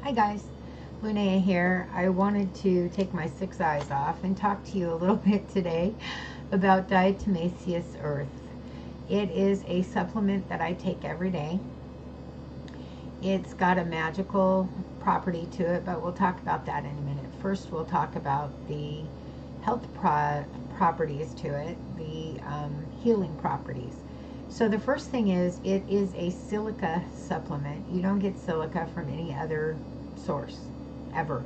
Hi guys, Linnea here. I wanted to take my 6 eyes off and talk to you a little bit today about diatomaceous earth. It is a supplement that I take every day. It's got a magical property to it, but we'll talk about that in a minute. First, we'll talk about the health properties to it, the healing properties. So the first thing is it is a silica supplement. You don't get silica from any other source ever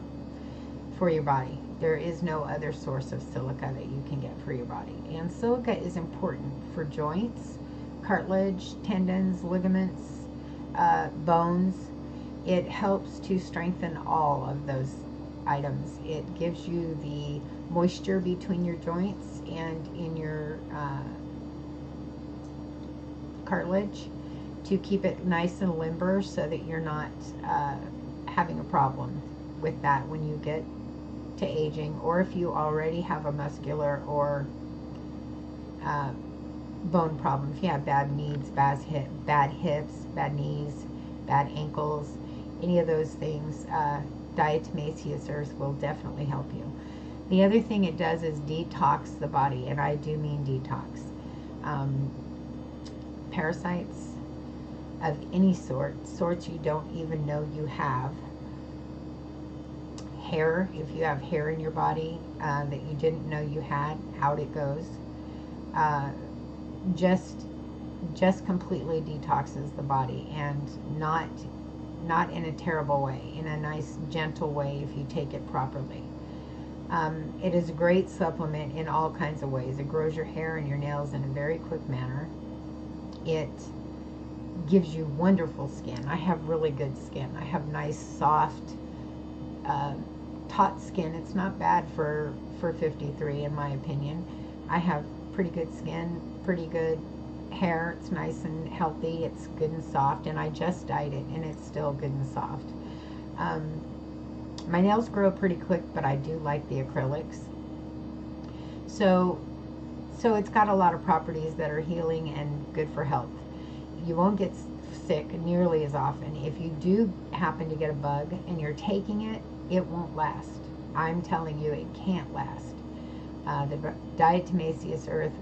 for your body. There is no other source of silica that you can get for your body. And silica is important for joints, cartilage, tendons, ligaments, bones. It helps to strengthen all of those items. It gives you the moisture between your joints and in your cartilage to keep it nice and limber so that you're not having a problem with that when you get to aging, or if you already have a muscular or bone problem. If you have bad knees, bad hips, bad knees, bad ankles, any of those things, diatomaceous earth will definitely help you. The other thing it does is detox the body, and I do mean detox. Parasites of any sorts you don't even know you have. Hair, if you have hair in your body that you didn't know you had, out it goes. Just completely detoxes the body, and not in a terrible way, in a nice gentle way if you take it properly. It is a great supplement in all kinds of ways. It grows your hair and your nails in a very quick manner. It gives you wonderful skin. I have really good skin. I have nice, soft, taut skin. It's not bad for 53, in my opinion. I have pretty good skin, pretty good hair. It's nice and healthy. It's good and soft, and I just dyed it, and it's still good and soft. My nails grow pretty quick, but I do like the acrylics. So it's got a lot of properties that are healing and good for health. You won't get sick nearly as often. If you do happen to get a bug and you're taking it, it won't last. I'm telling you, it can't last. The diatomaceous earth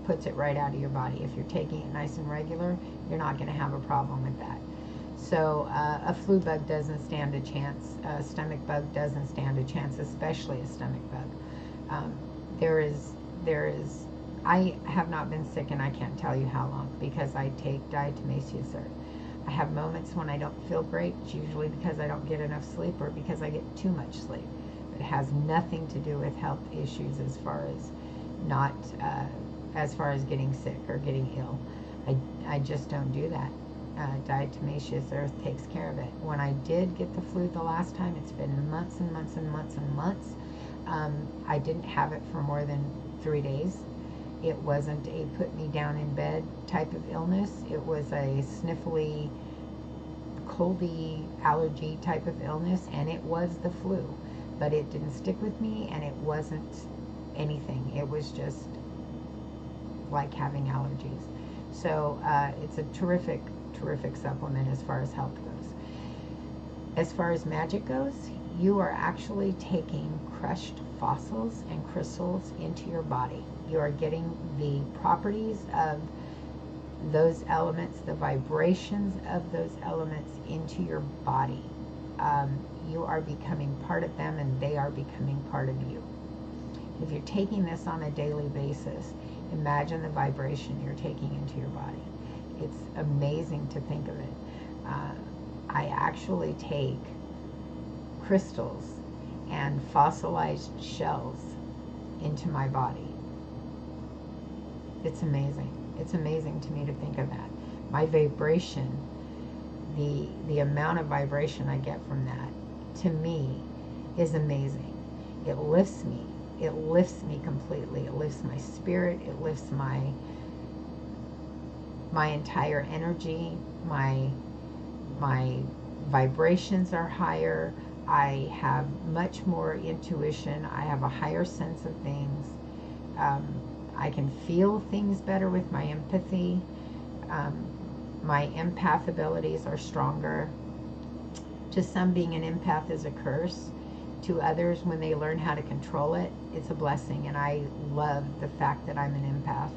puts it right out of your body. If you're taking it nice and regular, you're not going to have a problem with that. So a flu bug doesn't stand a chance. A stomach bug doesn't stand a chance, especially a stomach bug. I have not been sick, and I can't tell you how long, because I take diatomaceous earth. I have moments when I don't feel great. It's usually because I don't get enough sleep or because I get too much sleep. But it has nothing to do with health issues as far as getting sick or getting ill. I just don't do that. Diatomaceous earth takes care of it. When I did get the flu the last time, it's been months and months and months and months. I didn't have it for more than 3 days. It wasn't a put me down in bed type of illness. It was a sniffly, coldy allergy type of illness, and it was the flu. But it didn't stick with me, and it wasn't anything. It was just like having allergies. So it's a terrific supplement as far as health goes. As far as magic goes, you are actually taking crushed fossils and crystals into your body. You are getting the properties of those elements, the vibrations of those elements into your body. You are becoming part of them, and they are becoming part of you. If you're taking this on a daily basis, imagine the vibration you're taking into your body. It's amazing to think of it. I actually take crystals and fossilized shells into my body. It's amazing. It's amazing to me to think of that. My vibration, the amount of vibration I get from that, to me, is amazing. It lifts me. It lifts me completely. It lifts my spirit. It lifts my entire energy. My vibrations are higher. I have much more intuition. I have a higher sense of things. I can feel things better with my empathy. My empath abilities are stronger. To some, being an empath is a curse. To others, when they learn how to control it, it's a blessing. And I love the fact that I'm an empath.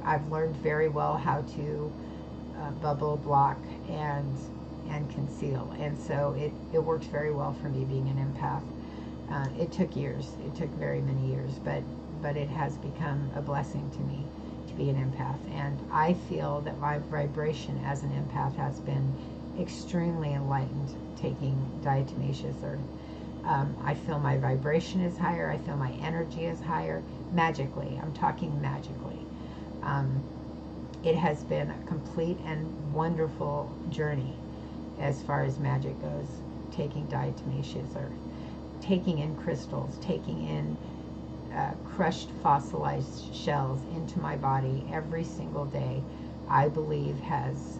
I've learned very well how to bubble, block, and conceal. And so it works very well for me being an empath. It took years. It took very many years, but it has become a blessing to me to be an empath. And I feel that my vibration as an empath has been extremely enlightened taking diatomaceous earth. I feel my vibration is higher. I feel my energy is higher. Magically. I'm talking magically. It has been a complete and wonderful journey as far as magic goes, taking diatomaceous earth. Taking in crystals, taking in crushed fossilized shells into my body every single day, I believe has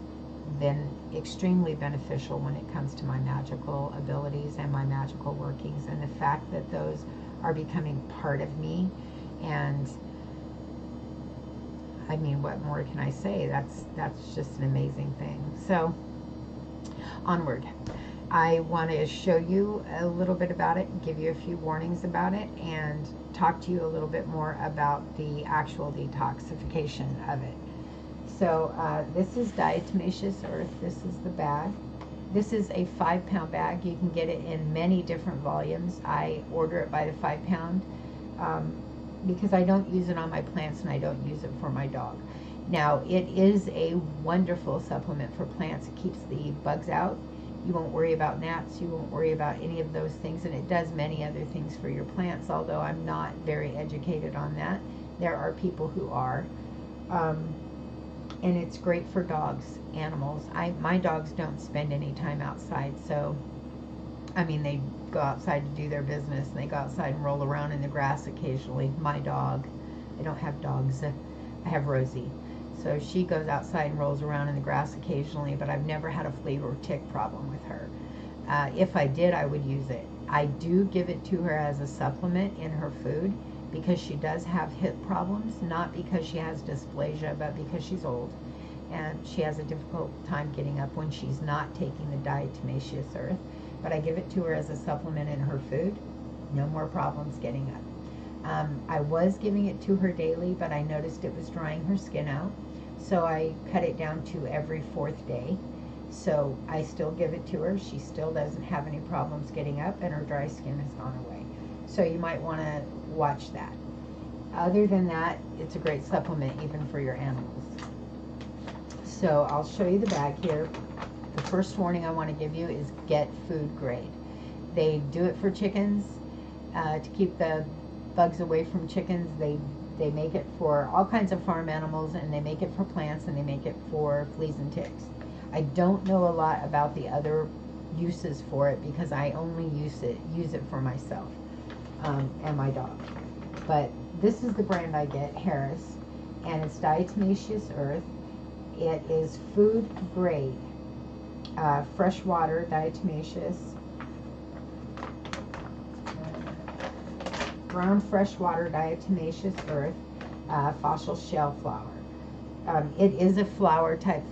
been extremely beneficial when it comes to my magical abilities and my magical workings, and the fact that those are becoming part of me. And I mean, what more can I say? That's just an amazing thing. So onward. I want to show you a little bit about it, give you a few warnings about it, and talk to you a little bit more about the actual detoxification of it. So this is diatomaceous earth. This is the bag. This is a 5-pound bag. You can get it in many different volumes. I order it by the 5-pound because I don't use it on my plants and I don't use it for my dog. Now, it is a wonderful supplement for plants. It keeps the bugs out. You won't worry about gnats. You won't worry about any of those things. And it does many other things for your plants, although I'm not very educated on that. There are people who are. And it's great for dogs, animals. My dogs don't spend any time outside. So, I mean, they go outside to do their business. And they go outside and roll around in the grass occasionally. My dog. I don't have dogs. I have Rosie. So she goes outside and rolls around in the grass occasionally, but I've never had a flea or tick problem with her. If I did, I would use it. I do give it to her as a supplement in her food because she does have hip problems, not because she has dysplasia, but because she's old and she has a difficult time getting up when she's not taking the diatomaceous earth. But I give it to her as a supplement in her food. No more problems getting up. I was giving it to her daily, but I noticed it was drying her skin out. So I cut it down to every 4th day. So I still give it to her. She still doesn't have any problems getting up, and her dry skin has gone away. So you might want to watch that. Other than that, it's a great supplement even for your animals. So I'll show you the bag here. The first warning I want to give you is get food grade. They do it for chickens to keep the bugs away from chickens. They make it for all kinds of farm animals, and they make it for plants, and they make it for fleas and ticks. I don't know a lot about the other uses for it because I only use it for myself and my dog. But this is the brand I get, Harris, and it's diatomaceous earth. It is food grade, freshwater diatomaceous, ground freshwater diatomaceous earth, fossil shell flour. It is a flour type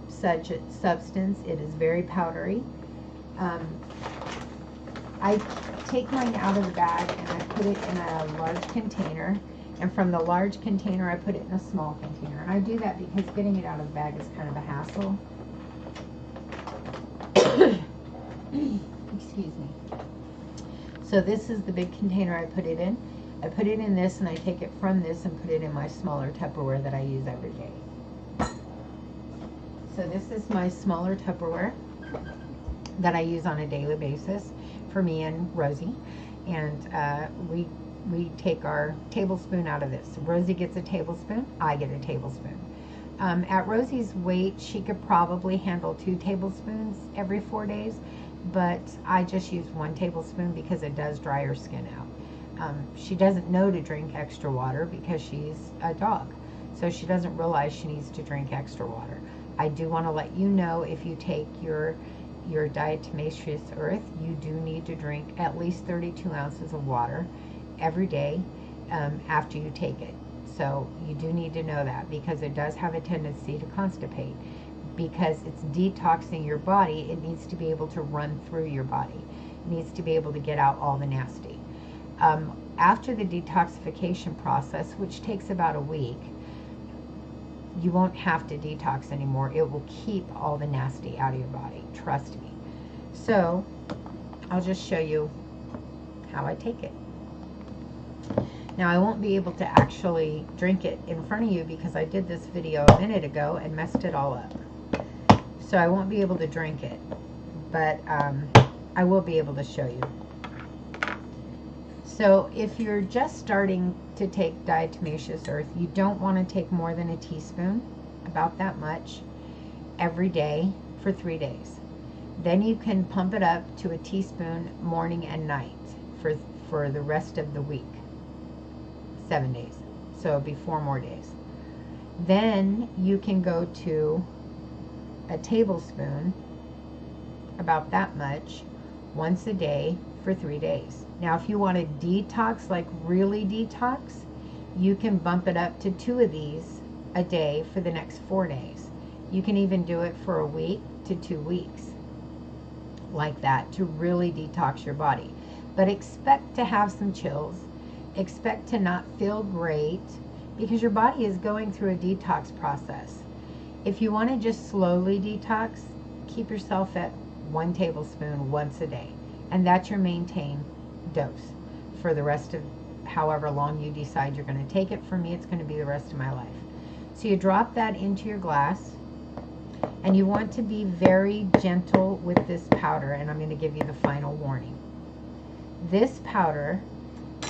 substance. It is very powdery. I take mine out of the bag and I put it in a large container, and from the large container I put it in a small container. And I do that because getting it out of the bag is kind of a hassle. Excuse me. So this is the big container I put it in. I put it in this, and I take it from this and put it in my smaller Tupperware that I use every day. So this is my smaller Tupperware that I use on a daily basis for me and Rosie. And we take our tablespoon out of this. Rosie gets a tablespoon, I get a tablespoon. At Rosie's weight, she could probably handle 2 tablespoons every 4 days, but I just use 1 tablespoon because it does dry her skin out. She doesn't know to drink extra water because she's a dog, so she doesn't realize she needs to drink extra water. I do want to let you know, if you take your diatomaceous earth, you do need to drink at least 32 ounces of water every day after you take it. So you do need to know that because it does have a tendency to constipate. because it's detoxing your body. It needs to be able to run through your body. It needs to be able to get out all the nasty. After the detoxification process, which takes about a week, you won't have to detox anymore. It will keep all the nasty out of your body. Trust me. So I'll just show you how I take it. Now, I won't be able to actually drink it in front of you because I did this video a minute ago and messed it all up. So I won't be able to drink it, but I will be able to show you. So if you're just starting to take diatomaceous earth, you don't want to take more than a teaspoon, about that much, every day for 3 days. Then you can pump it up to a teaspoon morning and night for the rest of the week, 7 days. So it'll be 4 more days. Then you can go to a tablespoon, about that much, once a day for 3 days. Now, if you want to detox, like really detox, you can bump it up to 2 of these a day for the next 4 days. You can even do it for a week to 2 weeks, like that, to really detox your body. But expect to have some chills. Expect to not feel great, because your body is going through a detox process. If you want to just slowly detox, keep yourself at 1 tablespoon once a day. And that's your maintain dose for the rest of however long you decide you're going to take it. For me, it's going to be the rest of my life. So you drop that into your glass, and you want to be very gentle with this powder, and I'm going to give you the final warning. This powder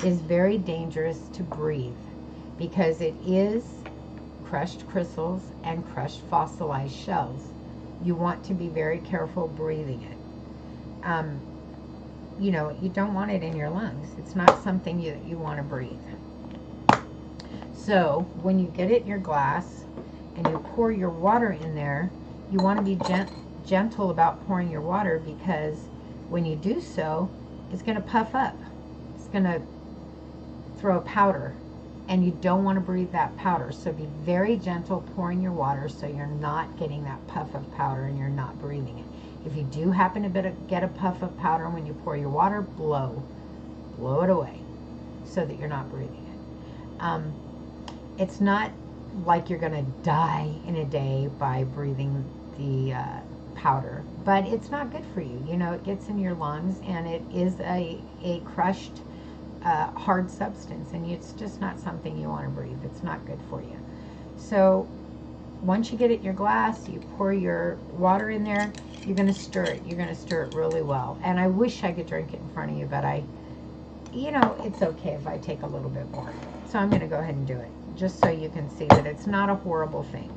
is very dangerous to breathe because it is crushed crystals and crushed fossilized shells. You want to be very careful breathing it. You know, you don't want it in your lungs. It's not something you want to breathe. So when you get it in your glass and you pour your water in there, you want to be gentle about pouring your water, because when you do so, it's going to puff up. It's going to throw powder, and you don't want to breathe that powder. So be very gentle pouring your water so you're not getting that puff of powder and you're not breathing it. If you do happen to get a puff of powder when you pour your water, blow it away so that you're not breathing it. It's not like you're going to die in a day by breathing the powder, but it's not good for you. You know, it gets in your lungs, and it is a crushed hard substance, and it's just not something you want to breathe. It's not good for you. So once you get it in your glass, you pour your water in there. You're going to stir it. You're going to stir it really well. And I wish I could drink it in front of you, but you know, it's okay if I take a little bit more. So I'm going to go ahead and do it, just so you can see that it's not a horrible thing.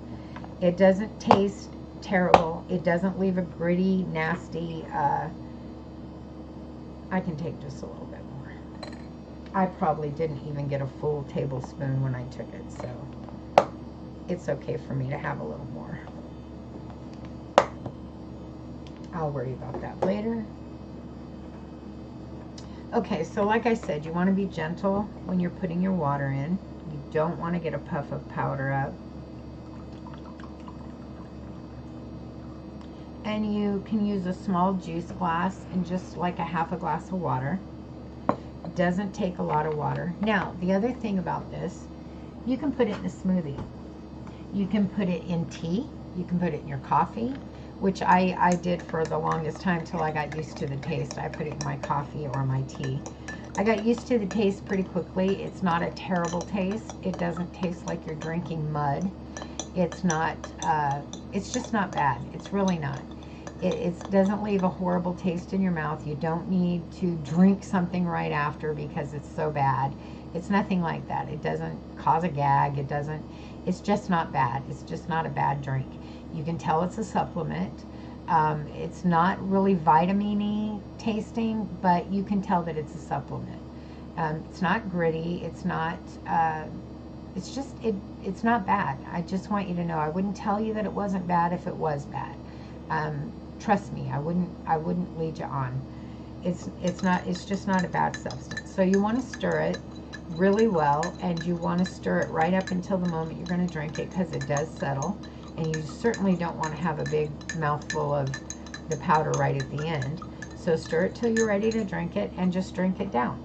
It doesn't taste terrible. It doesn't leave a gritty, nasty, I can take just a little bit more. I probably didn't even get a full tablespoon when I took it, so it's okay for me to have a little more. I'll worry about that later. Okay, so like I said, you want to be gentle when you're putting your water in. You don't want to get a puff of powder up. And you can use a small juice glass and just like a half a glass of water. It doesn't take a lot of water. Now, the other thing about this, you can put it in a smoothie. You can put it in tea. You can put it in your coffee, which I did for the longest time till I got used to the taste. I put it in my coffee or my tea. I got used to the taste pretty quickly. It's not a terrible taste. It doesn't taste like you're drinking mud. It's not, it's just not bad. It's really not. It doesn't leave a horrible taste in your mouth. You don't need to drink something right after because it's so bad. It's nothing like that. It doesn't cause a gag. It's just not bad. It's just not a bad drink. You can tell it's a supplement. It's not really vitamin-y tasting, but you can tell that it's a supplement. It's not gritty. It's not, it's not bad. I just want you to know, I wouldn't tell you that it wasn't bad if it was bad. Trust me, I wouldn't lead you on. It's just not a bad substance. So you want to stir it really well, and you want to stir it right up until the moment you're going to drink it, because it does settle. And you certainly don't want to have a big mouthful of the powder right at the end. So stir it till you're ready to drink it, and just drink it down.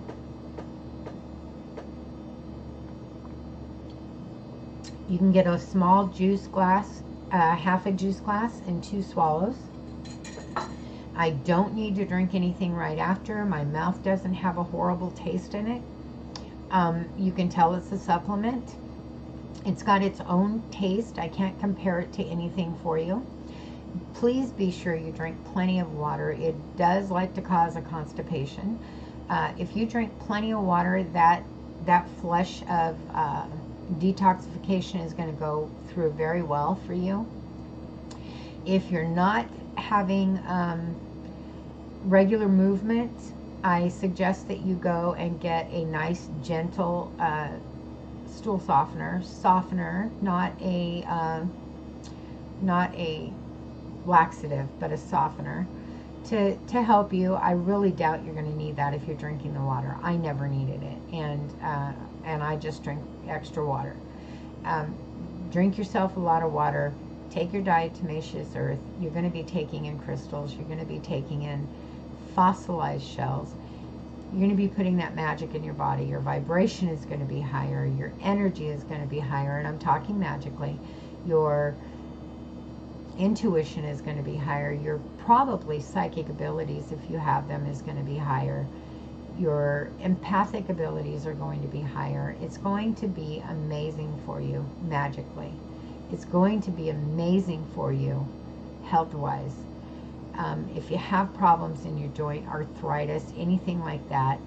You can get a small juice glass, half a juice glass, and 2 swallows. I don't need to drink anything right after. My mouth doesn't have a horrible taste in it. You can tell it's a supplement. It's got its own taste. I can't compare it to anything for you. Please be sure you drink plenty of water. It does like to cause a constipation. If you drink plenty of water, that flush of detoxification is going to go through very well for you. If you're not having regular movement, I suggest that you go and get a nice gentle stool softener, not a laxative, but a softener to help you. I really doubt you're going to need that if you're drinking the water. I never needed it, and I just drink extra water. Drink yourself a lot of water. Take your diatomaceous earth. You're going to be taking in crystals. You're going to be taking in fossilized shells. You're going to be putting that magic in your body. Your vibration is going to be higher. Your energy is going to be higher, and I'm talking magically. Your intuition is going to be higher. Your probably psychic abilities, if you have them, is going to be higher. Your empathic abilities are going to be higher. It's going to be amazing for you magically. It's going to be amazing for you health-wise. If you have problems in your joint, arthritis, anything like that,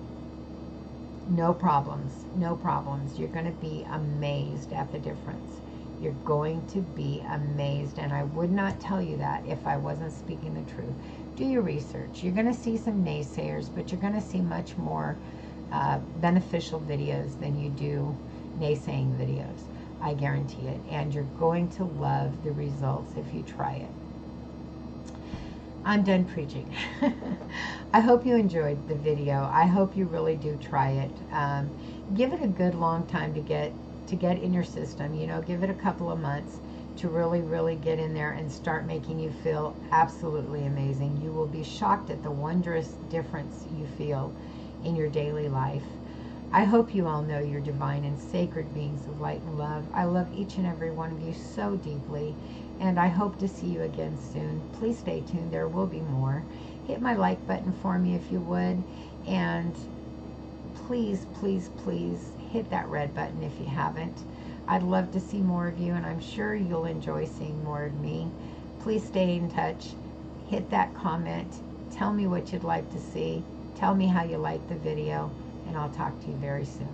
no problems, no problems. You're going to be amazed at the difference. You're going to be amazed, and I would not tell you that if I wasn't speaking the truth. Do your research. You're going to see some naysayers, but you're going to see much more beneficial videos than you do naysaying videos. I guarantee it. And you're going to love the results if you try it. I'm done preaching. I hope you enjoyed the video. I hope you really do try it. Give it a good long time to get in your system. You know, give it a couple of months to really get in there and start making you feel absolutely amazing. You will be shocked at the wondrous difference you feel in your daily life. I hope you all know you're divine and sacred beings of light and love. I love each and every one of you so deeply, and I hope to see you again soon. Please stay tuned. There will be more. Hit my like button for me if you would, and please hit that red button if you haven't. I'd love to see more of you, and I'm sure you'll enjoy seeing more of me. Please stay in touch. Hit that comment. Tell me what you'd like to see. Tell me how you liked the video, and I'll talk to you very soon.